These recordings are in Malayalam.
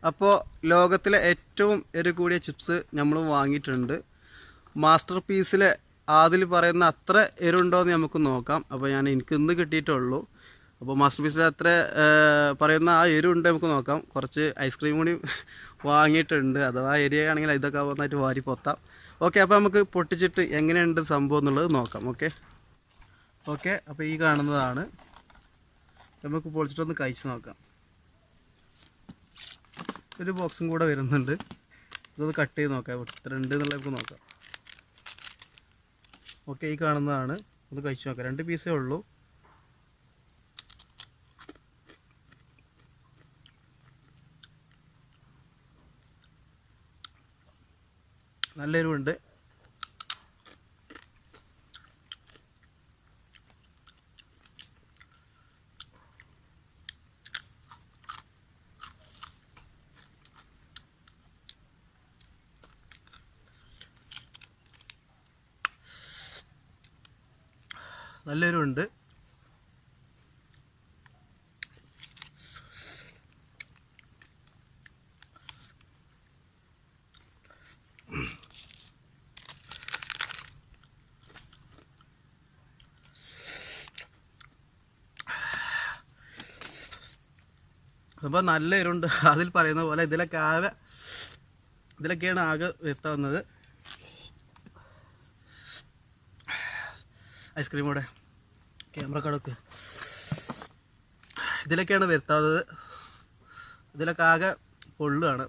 അപ്പോൾ ലോകത്തിലെ ഏറ്റവും എരി കൂടിയ ചിപ്സ് നമ്മൾ വാങ്ങിയിട്ടുണ്ട്. മാസ്റ്റർ പീസിലെ അതിൽ പറയുന്ന അത്ര എരുണ്ടോ എന്ന് നമുക്ക് നോക്കാം. അപ്പോൾ എനിക്ക് ഇന്ന് കിട്ടിയിട്ടുള്ളൂ. അപ്പോൾ മാസ്റ്റർ പീസിൽ അത്ര പറയുന്ന ആ എരുണ്ട് നമുക്ക് നോക്കാം. കുറച്ച് ഐസ്ക്രീം കൂടി വാങ്ങിയിട്ടുണ്ട്. അഥവാ എരിയാണെങ്കിൽ ഇതൊക്കെ നന്നായിട്ട് വാരി പൊത്താം. ഓക്കെ, അപ്പോൾ നമുക്ക് പൊട്ടിച്ചിട്ട് എങ്ങനെയുണ്ട് സംഭവം എന്നുള്ളത് നോക്കാം. ഓക്കെ, അപ്പോൾ ഈ കാണുന്നതാണ്. നമുക്ക് പൊളിച്ചിട്ടൊന്ന് കഴിച്ച് നോക്കാം. ഒരു ബോക്സും കൂടെ വരുന്നുണ്ട്. ഇതൊന്ന് കട്ട് ചെയ്ത് നോക്കാം എത്ര ഉണ്ട് എന്നുള്ളത് നമുക്ക് നോക്കാം. ഓക്കെ, ഈ കാണുന്നതാണ്. ഒന്ന് കഴിച്ച് നോക്കാം. 2 പീസേ ഉള്ളൂ. നല്ല എരിവുണ്ട്. നല്ല എരിവുണ്ട്. അപ്പോൾ നല്ല എരിവുണ്ട്. അതിൽ പറയുന്ന പോലെ ഇതിലൊക്കെയാണ് ആകെ എത്താവുന്നത്. ഐസ്ക്രീം കൂടെ ക്യാമറ കടക്ക് ഇതിലൊക്കെയാണ് വരുത്താവുന്നത്. ഇതിലൊക്കെ ആകെ പൊള്ളുകയാണ്.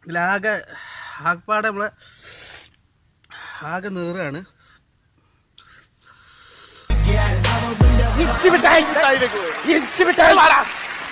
ഇതിലാകെ ആകെപ്പാടെ നമ്മളെ ആകെ നീറാണ്. İçi bir tane.